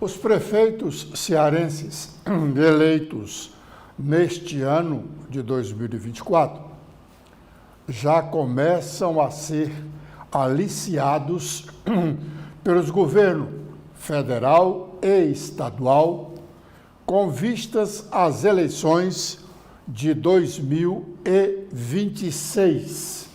Os prefeitos cearenses eleitos neste ano de 2024 já começam a ser aliciados pelos governos federal e estadual com vistas às eleições de 2026,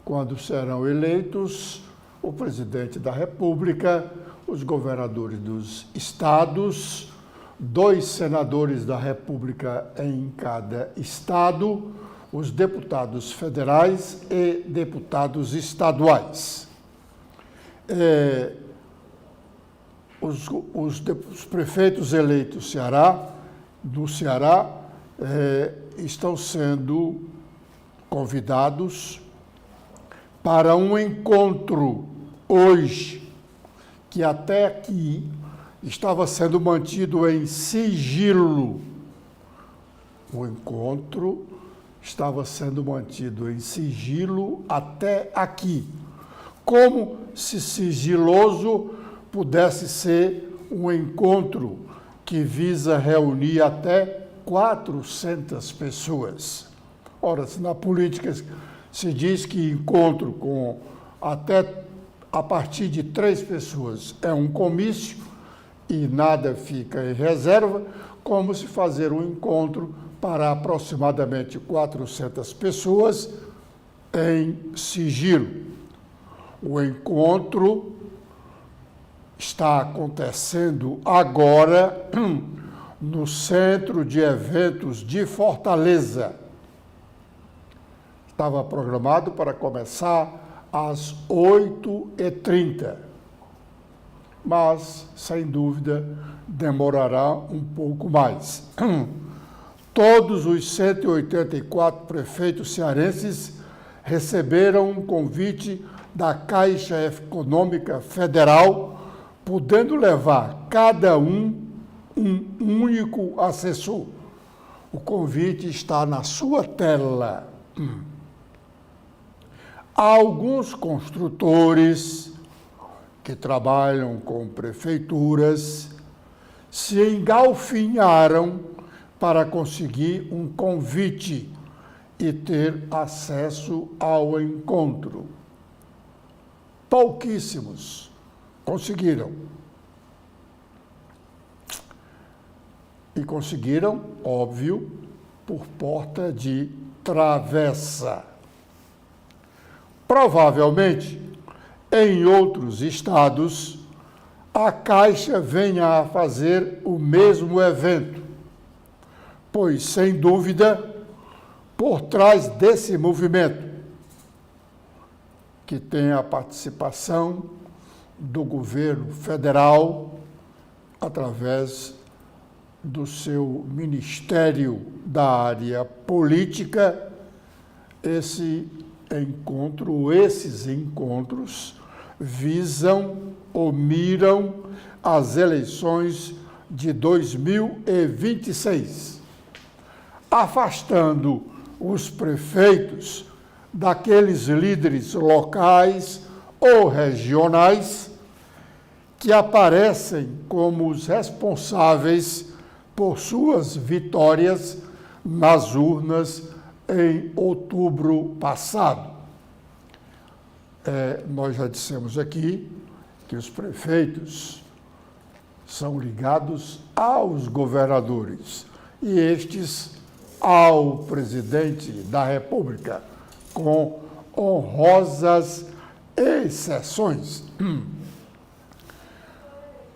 quando serão eleitos o presidente da República, os governadores dos estados, 2 senadores da República em cada estado, os deputados federais e deputados estaduais. Os prefeitos eleitos do Ceará estão sendo convidados para um encontro hoje, que até aqui estava sendo mantido em sigilo. O encontro estava sendo mantido em sigilo até aqui, como se sigiloso pudesse ser um encontro que visa reunir até 400 pessoas. Ora, se na política se diz que encontro com até a partir de 3 pessoas é um comício e nada fica em reserva, como se fazer um encontro para aproximadamente 400 pessoas em sigilo. O encontro está acontecendo agora no Centro de Eventos de Fortaleza. Estava programado para começar às 8h30, mas, sem dúvida, demorará um pouco mais. Todos os 184 prefeitos cearenses receberam um convite da Caixa Econômica Federal, podendo levar cada um único assessor. O convite está na sua tela. Há alguns construtores que trabalham com prefeituras se engalfinharam para conseguir um convite e ter acesso ao encontro. Pouquíssimos conseguiram. E conseguiram, óbvio, por porta de travessa. Provavelmente, em outros estados, a Caixa venha a fazer o mesmo evento, pois, sem dúvida, por trás desse movimento, que tem a participação do governo federal, através do seu Ministério da Área Política, esses encontros visam ou miram as eleições de 2026, afastando os prefeitos daqueles líderes locais ou regionais que aparecem como os responsáveis por suas vitórias nas urnas em outubro passado. Nós já dissemos aqui que os prefeitos são ligados aos governadores e estes ao presidente da República, com honrosas exceções.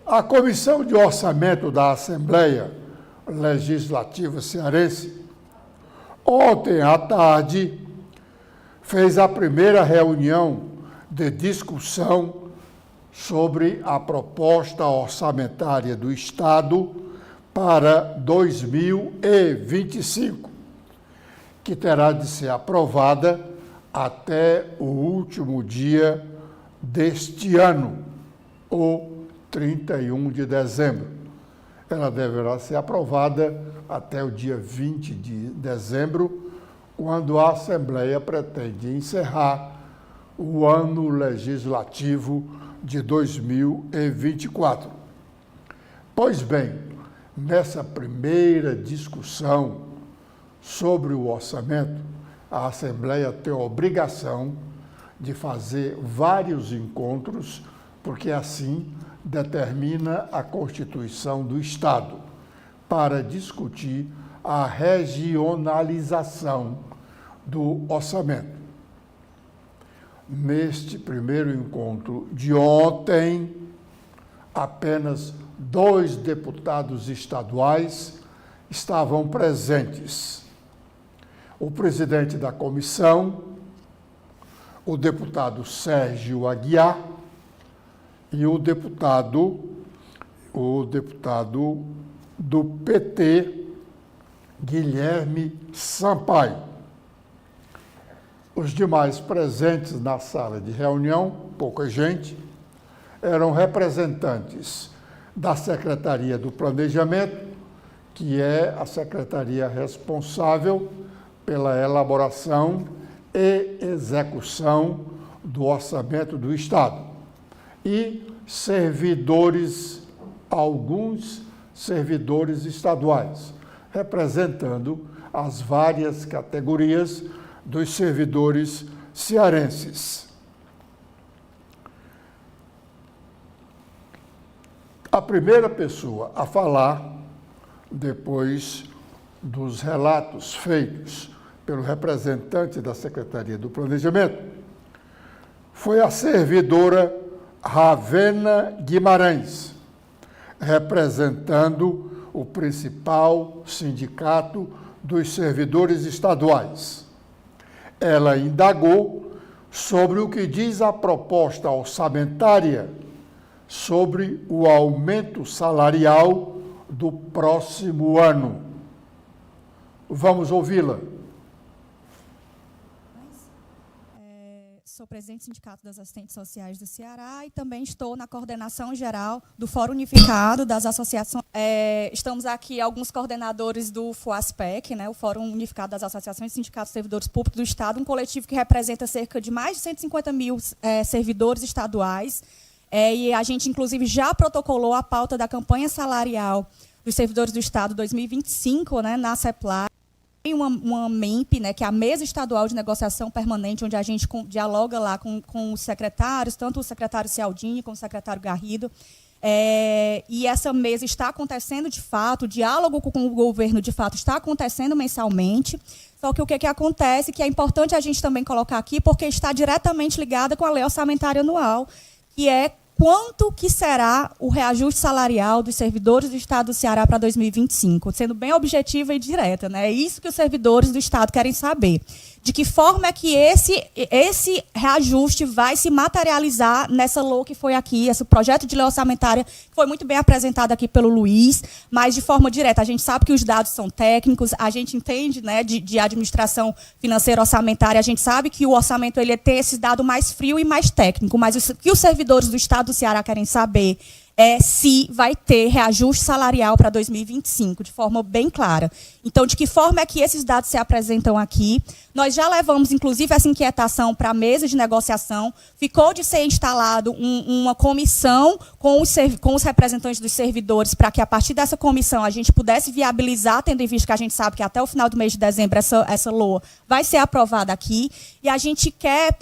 A Comissão de Orçamento da Assembleia Legislativa Cearense, ontem à tarde, fez a primeira reunião de discussão sobre a proposta orçamentária do Estado para 2025, que terá de ser aprovada até o último dia deste ano, ou 31 de dezembro. Ela deverá ser aprovada até o dia 20 de dezembro, quando a Assembleia pretende encerrar o ano legislativo de 2024. Pois bem, nessa primeira discussão sobre o orçamento, a Assembleia tem a obrigação de fazer vários encontros, porque assim determina a Constituição do Estado, para discutir a regionalização do orçamento. Neste primeiro encontro de ontem, apenas 2 deputados estaduais estavam presentes. O presidente da comissão, o deputado Sérgio Aguiar, e o deputado do PT, Guilherme Sampaio. Os demais presentes na sala de reunião, pouca gente, eram representantes da Secretaria do Planejamento, que é a secretaria responsável pela elaboração e execução do orçamento do Estado, e alguns servidores estaduais, representando as várias categorias dos servidores cearenses. A primeira pessoa a falar, depois dos relatos feitos pelo representante da Secretaria do Planejamento, foi a servidora Ravena Guimarães, representando o principal sindicato dos servidores estaduais. Ela indagou sobre o que diz a proposta orçamentária sobre o aumento salarial do próximo ano. Vamos ouvi-la. Sou presidente do Sindicato das Assistentes Sociais do Ceará e também estou na coordenação geral do Fórum Unificado das Associações. Estamos aqui alguns coordenadores do FOASPEC, né, o Fórum Unificado das Associações e Sindicatos de Servidores Públicos do Estado, um coletivo que representa cerca de mais de 150 mil servidores estaduais. E a gente, inclusive, já protocolou a pauta da campanha salarial dos servidores do Estado 2025, né, na CEPLAG. Tem uma MEMP, né, que é a Mesa Estadual de Negociação Permanente, onde a gente dialoga lá com os secretários, tanto o secretário Cialdini como o secretário Garrido. E essa mesa está acontecendo de fato, o diálogo com o governo de fato está acontecendo mensalmente. Só que o que acontece, que é importante a gente também colocar aqui, porque está diretamente ligada com a Lei Orçamentária Anual, que é quanto que será o reajuste salarial dos servidores do Estado do Ceará para 2025, sendo bem objetiva e direta, né? É isso que os servidores do Estado querem saber. De que forma é que esse reajuste vai se materializar nessa LOA que foi aqui, esse projeto de lei orçamentária, que foi muito bem apresentado aqui pelo Luiz, mas de forma direta. A gente sabe que os dados são técnicos, a gente entende, né, de administração financeira orçamentária, a gente sabe que o orçamento ele tem esse dado mais frio e mais técnico, mas o que os servidores do Estado do Ceará querem saber é se vai ter reajuste salarial para 2025, de forma bem clara. Então, de que forma é que esses dados se apresentam aqui? Nós já levamos, inclusive, essa inquietação para a mesa de negociação. Ficou de ser instalado uma comissão com os representantes dos servidores, para que, a partir dessa comissão, a gente pudesse viabilizar, tendo em vista que a gente sabe que até o final do mês de dezembro essa LOA vai ser aprovada aqui. E a gente quer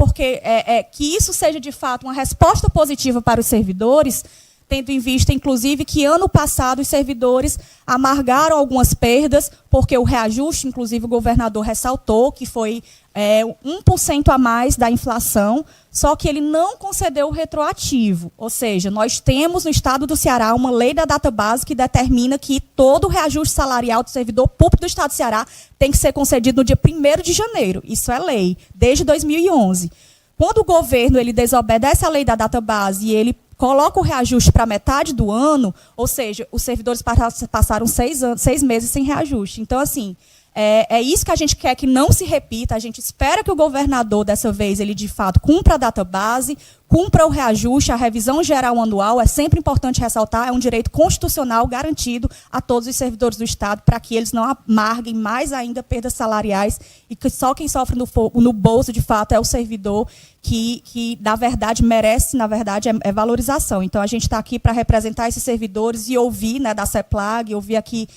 que isso seja, de fato, uma resposta positiva para os servidores, tendo em vista, inclusive, que ano passado os servidores amargaram algumas perdas, porque o reajuste, inclusive, o governador ressaltou que foi 1% a mais da inflação, só que ele não concedeu o retroativo. Ou seja, nós temos no Estado do Ceará uma lei da database que determina que todo o reajuste salarial do servidor público do Estado do Ceará tem que ser concedido no dia 1º de janeiro. Isso é lei, desde 2011. Quando o governo ele desobedece a lei da database e ele coloca o reajuste para metade do ano, ou seja, os servidores passaram 6 meses sem reajuste. Então, assim, é isso que a gente quer que não se repita. A gente espera que o governador, dessa vez, ele de fato cumpra a database, cumpra o reajuste, a revisão geral anual, é sempre importante ressaltar, é um direito constitucional garantido a todos os servidores do Estado, para que eles não amarguem mais ainda perdas salariais, e que só quem sofre no bolso, de fato, é o servidor, que na verdade, merece, na verdade, é valorização. Então, a gente está aqui para representar esses servidores e ouvir, né, da CEPLAG, ouvir aqui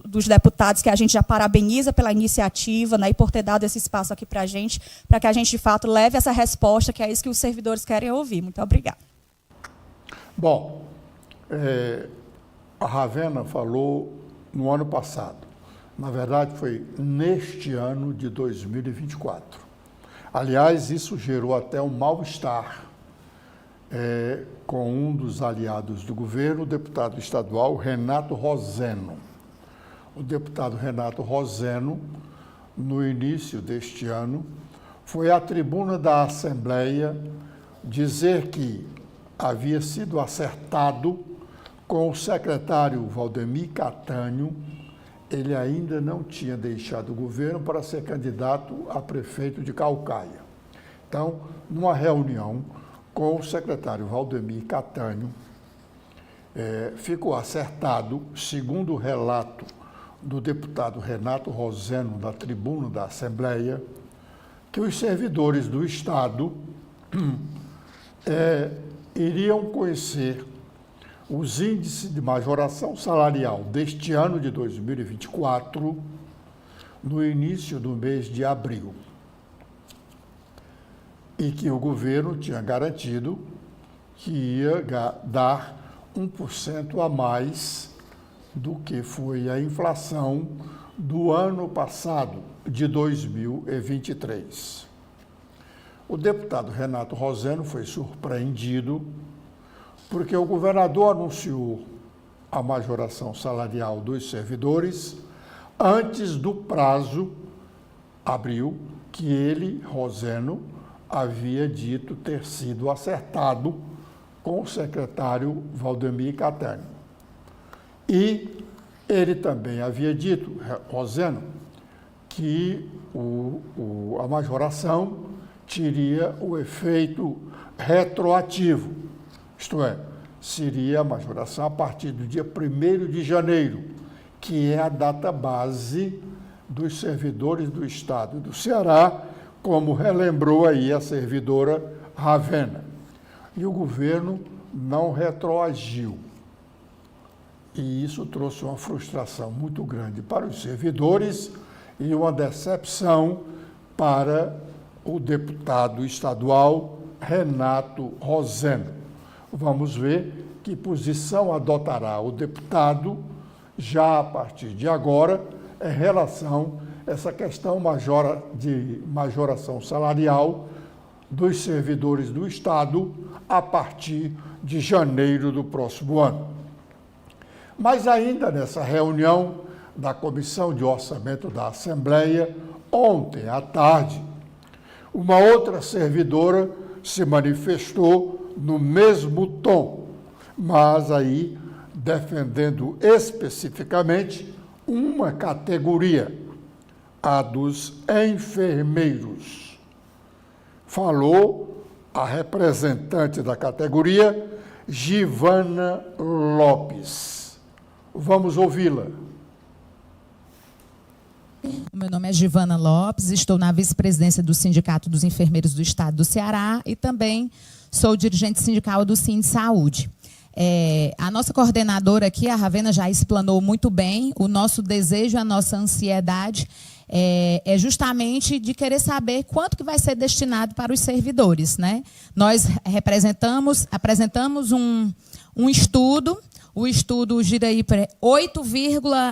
dos deputados, que a gente já parabeniza pela iniciativa, né, e por ter dado esse espaço aqui para que a gente, de fato, leve essa resposta, que é isso que os servidores querem ouvir. Muito obrigada. Bom, a Ravena falou no ano passado. Na verdade, foi neste ano de 2024. Aliás, isso gerou até um mal-estar com um dos aliados do governo, o deputado estadual Renato Roseno. O deputado Renato Roseno, no início deste ano, foi à tribuna da Assembleia dizer que havia sido acertado com o secretário Valdemir Catânio. Ele ainda não tinha deixado o governo para ser candidato a prefeito de Caucaia. Então, numa reunião com o secretário Valdemir Catânio, ficou acertado, segundo o relato do deputado Renato Roseno, da tribuna da Assembleia, que os servidores do Estado iriam conhecer os índices de majoração salarial deste ano de 2024 no início do mês de abril. E que o governo tinha garantido que ia dar 1% a mais do que foi a inflação do ano passado, de 2023. O deputado Renato Roseno foi surpreendido porque o governador anunciou a majoração salarial dos servidores antes do prazo, abril, que ele, Roseno, havia dito ter sido acertado com o secretário Valdemir Catânio. E ele também havia dito, Roseno, que a majoração teria o efeito retroativo, isto é, seria a majoração a partir do dia 1º de janeiro, que é a data base dos servidores do Estado do Ceará, como relembrou aí a servidora Ravena. E o governo não retroagiu. E isso trouxe uma frustração muito grande para os servidores e uma decepção para o deputado estadual Renato Roseno. Vamos ver que posição adotará o deputado já a partir de agora em relação a essa questão de majoração salarial dos servidores do Estado a partir de janeiro do próximo ano. Mas ainda nessa reunião da Comissão de Orçamento da Assembleia, ontem à tarde, uma outra servidora se manifestou no mesmo tom, mas aí defendendo especificamente uma categoria, a dos enfermeiros. Falou a representante da categoria, Givana Lopes. Vamos ouvi-la. Meu nome é Givana Lopes, estou na vice-presidência do Sindicato dos Enfermeiros do Estado do Ceará e também sou dirigente sindical do Sindisaúde. A nossa coordenadora aqui, a Ravena, já explanou muito bem. O nosso desejo, a nossa ansiedade é justamente de querer saber quanto que vai ser destinado para os servidores, né? Nós apresentamos um estudo. O estudo gira aí para 8,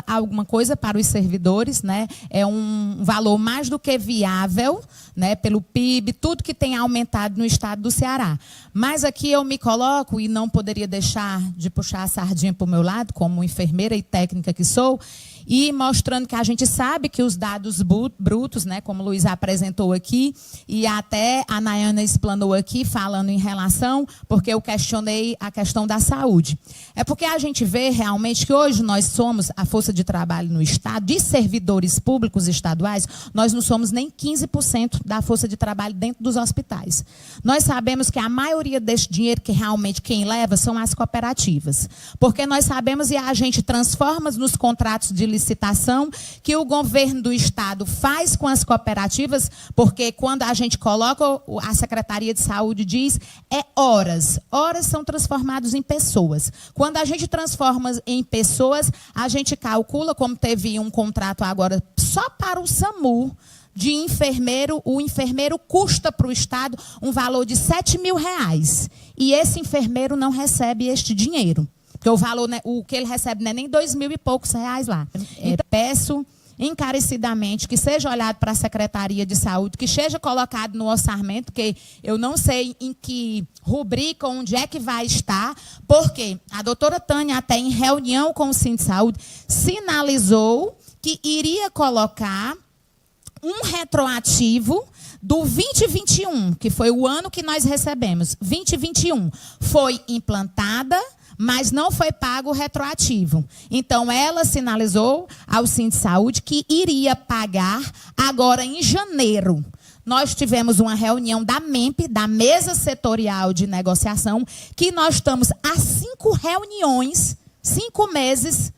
alguma coisa para os servidores, né? É um valor mais do que viável, né? Pelo PIB, tudo que tem aumentado no estado do Ceará. Mas aqui eu me coloco, e não poderia deixar de puxar a sardinha para o meu lado, como enfermeira e técnica que sou, e mostrando que a gente sabe que os dados brutos, né, como o Luiz apresentou aqui, e até a Nayana explanou aqui, falando em relação, porque eu questionei a questão da saúde. É porque a gente vê realmente que hoje nós somos a força de trabalho no Estado, de servidores públicos estaduais, nós não somos nem 15% da força de trabalho dentro dos hospitais. Nós sabemos que a maioria desse dinheiro, que realmente quem leva, são as cooperativas. Porque nós sabemos e a gente transforma nos contratos de licitação que o governo do Estado faz com as cooperativas, porque quando a gente coloca, a Secretaria de Saúde diz, é horas. Horas são transformadas em pessoas. Quando a gente transforma em pessoas, a gente calcula, como teve um contrato agora só para o SAMU, de enfermeiro, o enfermeiro custa para o Estado um valor de R$7 mil. E esse enfermeiro não recebe este dinheiro. Porque o valor, o que ele recebe não é nem R$2.000 e poucos lá. Então, peço encarecidamente que seja olhado para a Secretaria de Saúde, que seja colocado no orçamento, que eu não sei em que rubrica, onde é que vai estar, porque a doutora Tânia, até em reunião com o Sindsaúde, sinalizou que iria colocar um retroativo do 2021, que foi o ano que nós recebemos. 2021 foi implantada, mas não foi pago o retroativo. Então, ela sinalizou ao Sindsaúde que iria pagar agora em janeiro. Nós tivemos uma reunião da MEMP, da Mesa Setorial de Negociação, que nós estamos há 5 reuniões, 5 meses,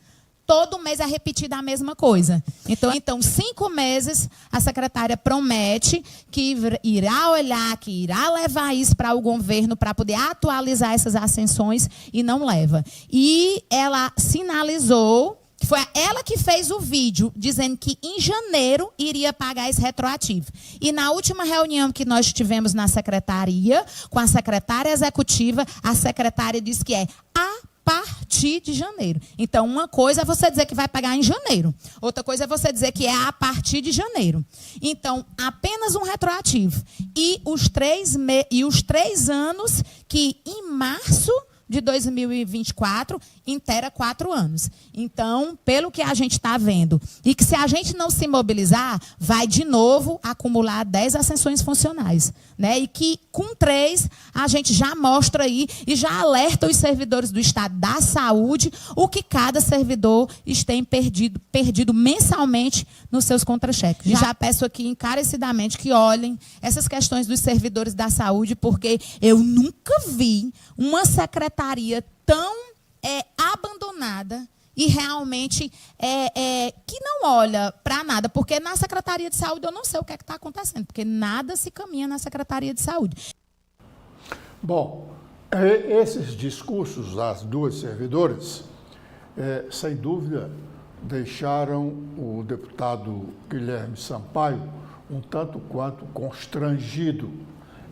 todo mês é repetida a mesma coisa. Então, 5 meses, a secretária promete que irá olhar, que irá levar isso para o governo para poder atualizar essas ascensões e não leva. E ela sinalizou, foi ela que fez o vídeo, dizendo que em janeiro iria pagar esse retroativo. E na última reunião que nós tivemos na secretaria, com a secretária executiva, a secretária disse que é a partir de janeiro. Então, uma coisa é você dizer que vai pagar em janeiro. Outra coisa é você dizer que é a partir de janeiro. Então, apenas um retroativo. E os 3 anos que, em março de 2024, inteira 4 anos. Então, pelo que a gente está vendo, e que se a gente não se mobilizar, vai de novo acumular 10 ascensões funcionais. Né? E que com 3, a gente já mostra aí e já alerta os servidores do Estado da Saúde o que cada servidor tem perdido mensalmente nos seus contra-cheques. Já peço aqui encarecidamente que olhem essas questões dos servidores da saúde, porque eu nunca vi uma secretaria tão abandonada e realmente que não olha para nada, porque na Secretaria de Saúde eu não sei o que é que está acontecendo, porque nada se caminha na Secretaria de Saúde. Bom, esses discursos das 2 servidoras, sem dúvida, deixaram o deputado Guilherme Sampaio um tanto quanto constrangido.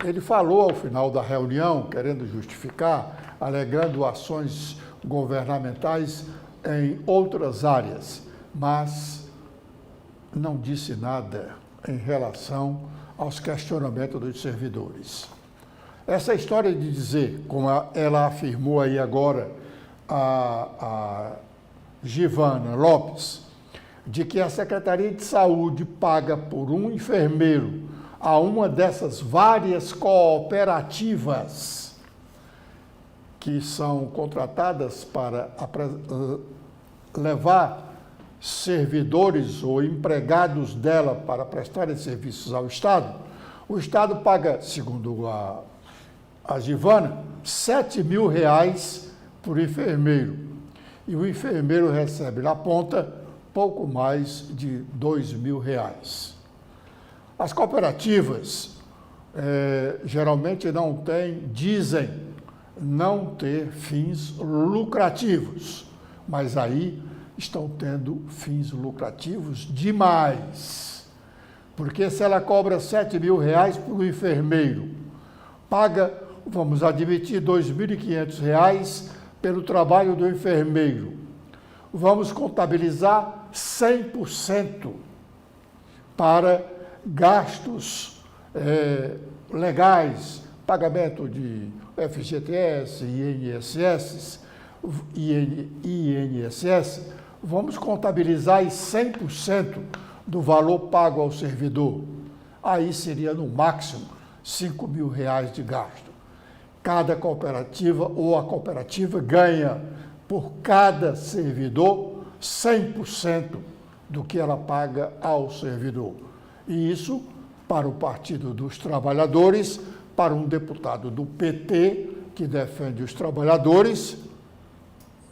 Ele falou ao final da reunião, querendo justificar, alegando ações governamentais em outras áreas, mas não disse nada em relação aos questionamentos dos servidores. Essa história de dizer, como ela afirmou aí agora, a Givana Lopes, de que a Secretaria de Saúde paga por um enfermeiro a uma dessas várias cooperativas que são contratadas para levar servidores ou empregados dela para prestarem serviços ao Estado, o Estado paga, segundo a Givana, R$7 mil por enfermeiro. E o enfermeiro recebe na ponta pouco mais de R$2 mil. As cooperativas geralmente dizem não ter fins lucrativos, mas aí estão tendo fins lucrativos demais. Porque se ela cobra R$7 mil para o enfermeiro, paga, vamos admitir, R$2.500 pelo trabalho do enfermeiro, vamos contabilizar 100% para gastos legais, pagamento de FGTS, INSS, vamos contabilizar aí 100% do valor pago ao servidor. Aí seria, no máximo, R$5 mil de gasto. Cada cooperativa ou a cooperativa ganha por cada servidor 100% do que ela paga ao servidor. E isso, para o Partido dos Trabalhadores, para um deputado do PT que defende os trabalhadores,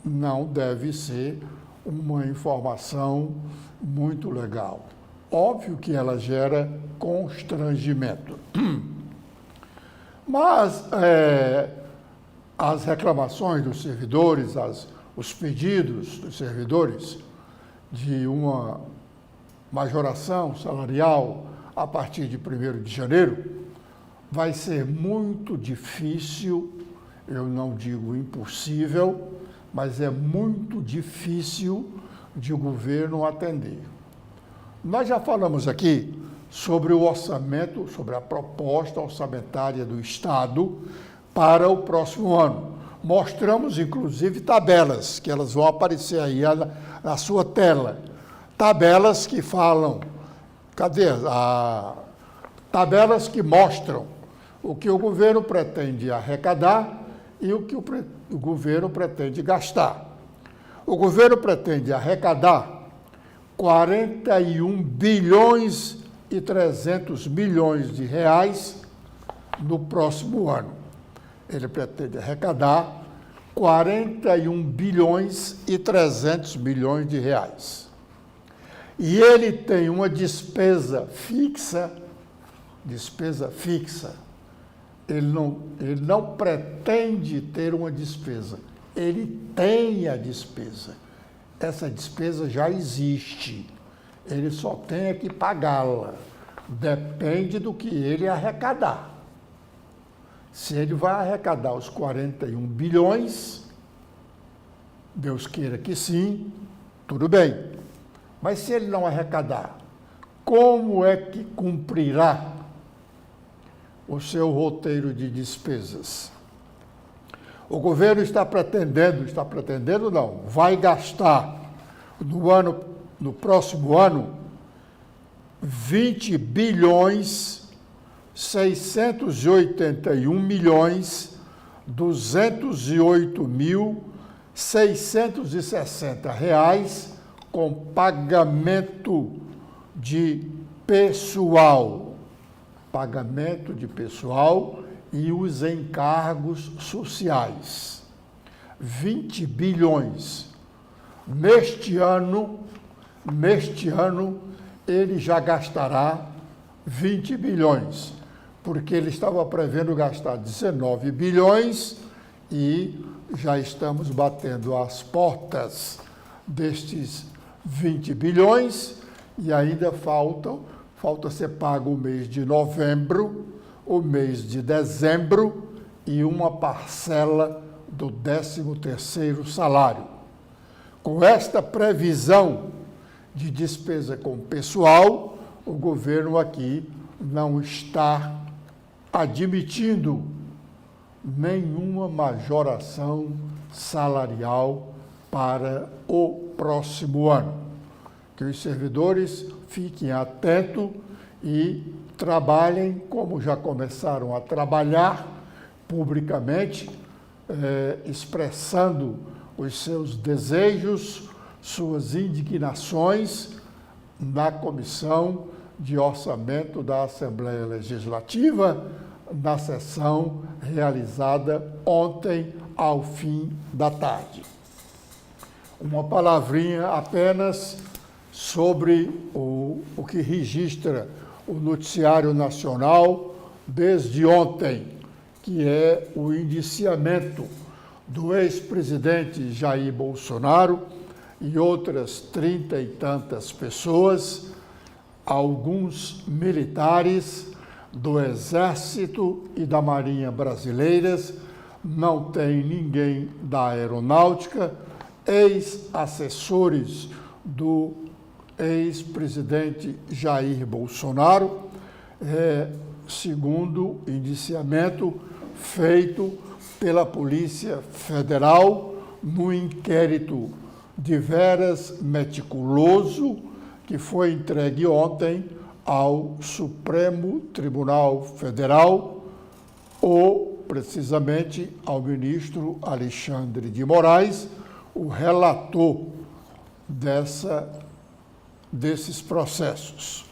não deve ser uma informação muito legal. Óbvio que ela gera constrangimento. Mas as reclamações dos servidores, os pedidos dos servidores de uma majoração salarial a partir de 1º de janeiro, vai ser muito difícil, eu não digo impossível, mas é muito difícil de o governo atender. Nós já falamos aqui sobre o orçamento, sobre a proposta orçamentária do Estado para o próximo ano. Mostramos, inclusive, tabelas, que elas vão aparecer aí na sua tela. Tabelas que falam, tabelas que mostram o que o governo pretende arrecadar e o que o governo pretende gastar. O governo pretende arrecadar 41 bilhões e 300 milhões de reais no próximo ano. Ele pretende arrecadar 41 bilhões e 300 milhões de reais. E ele tem uma despesa fixa. Ele não pretende ter uma despesa, ele tem a despesa. Essa despesa já existe, ele só tem que pagá-la. Depende do que ele arrecadar. Se ele vai arrecadar os 41 bilhões, Deus queira que sim, tudo bem. Mas se ele não arrecadar, como é que cumprirá o seu roteiro de despesas? O governo vai gastar no próximo ano 20 bilhões 681 milhões 208 mil 660 reais com pagamento de pessoal. Pagamento de pessoal e os encargos sociais. 20 bilhões. Neste ano, ele já gastará 20 bilhões, porque ele estava prevendo gastar 19 bilhões e já estamos batendo as portas destes 20 bilhões e ainda falta ser pago o mês de novembro, o mês de dezembro e uma parcela do 13º salário. Com esta previsão de despesa com pessoal, o governo aqui não está admitindo nenhuma majoração salarial para o próximo ano. Que os servidores fiquem atentos e trabalhem como já começaram a trabalhar publicamente, expressando os seus desejos, suas indignações na Comissão de Orçamento da Assembleia Legislativa, na sessão realizada ontem ao fim da tarde. Uma palavrinha apenas sobre o que registra o noticiário nacional desde ontem, que é o indiciamento do ex-presidente Jair Bolsonaro e outras 30 e tantas pessoas, alguns militares do Exército e da Marinha brasileiras, não tem ninguém da Aeronáutica, ex-assessores do ex-presidente Jair Bolsonaro, segundo indiciamento feito pela Polícia Federal no inquérito deveras meticuloso que foi entregue ontem ao Supremo Tribunal Federal, ou precisamente ao ministro Alexandre de Moraes, o relator desses processos.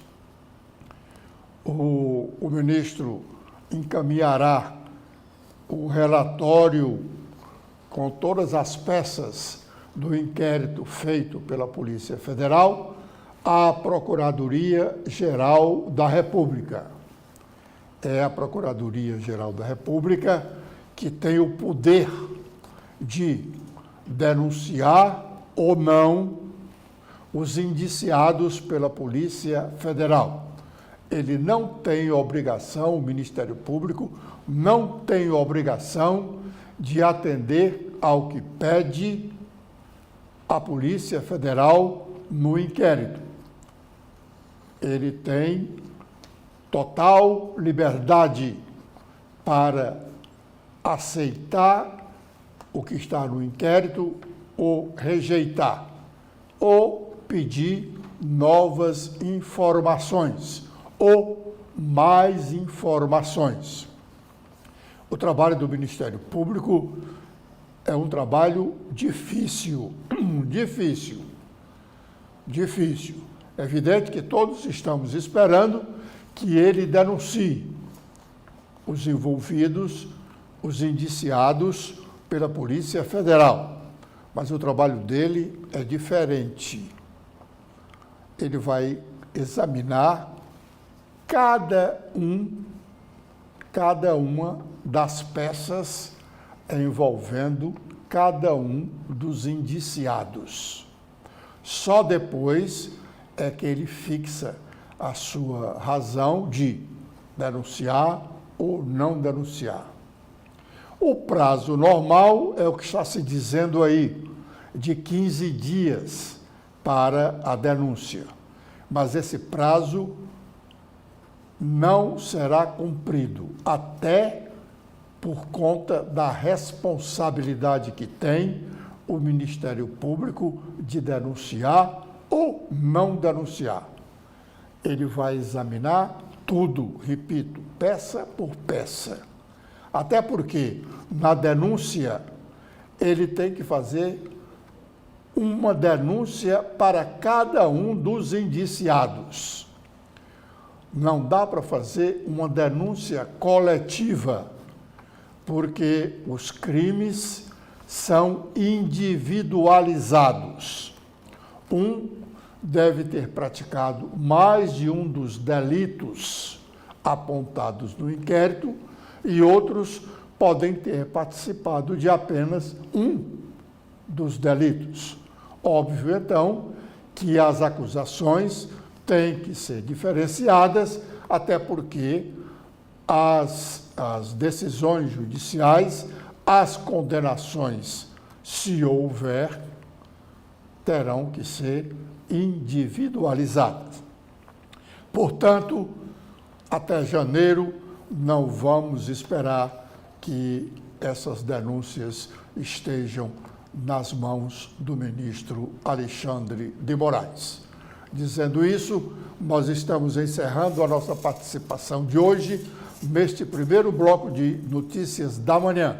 O ministro encaminhará o relatório com todas as peças do inquérito feito pela Polícia Federal à Procuradoria-Geral da República. É a Procuradoria-Geral da República que tem o poder de denunciar ou não os indiciados pela Polícia Federal. Ele não tem obrigação, o Ministério Público não tem obrigação de atender ao que pede a Polícia Federal no inquérito. Ele tem total liberdade para aceitar o que está no inquérito ou rejeitar, ou pedir novas informações ou mais informações. O trabalho do Ministério Público é um trabalho difícil. É evidente que todos estamos esperando que ele denuncie os envolvidos, os indiciados pela Polícia Federal. Mas o trabalho dele é diferente. Ele vai examinar cada uma das peças envolvendo cada um dos indiciados. Só depois é que ele fixa a sua razão de denunciar ou não denunciar. O prazo normal é o que está se dizendo aí, de 15 dias para a denúncia. Mas esse prazo não será cumprido, até por conta da responsabilidade que tem o Ministério Público de denunciar ou não denunciar. Ele vai examinar tudo, repito, peça por peça. Até porque, na denúncia, ele tem que fazer uma denúncia para cada um dos indiciados. Não dá para fazer uma denúncia coletiva, porque os crimes são individualizados. Um deve ter praticado mais de um dos delitos apontados no inquérito e outros podem ter participado de apenas um dos delitos. Óbvio, então, que as acusações têm que ser diferenciadas, até porque as decisões judiciais, as condenações, se houver, terão que ser individualizadas. Portanto, até janeiro, não vamos esperar que essas denúncias estejam nas mãos do ministro Alexandre de Moraes. Dizendo isso, nós estamos encerrando a nossa participação de hoje neste primeiro bloco de Notícias da Manhã.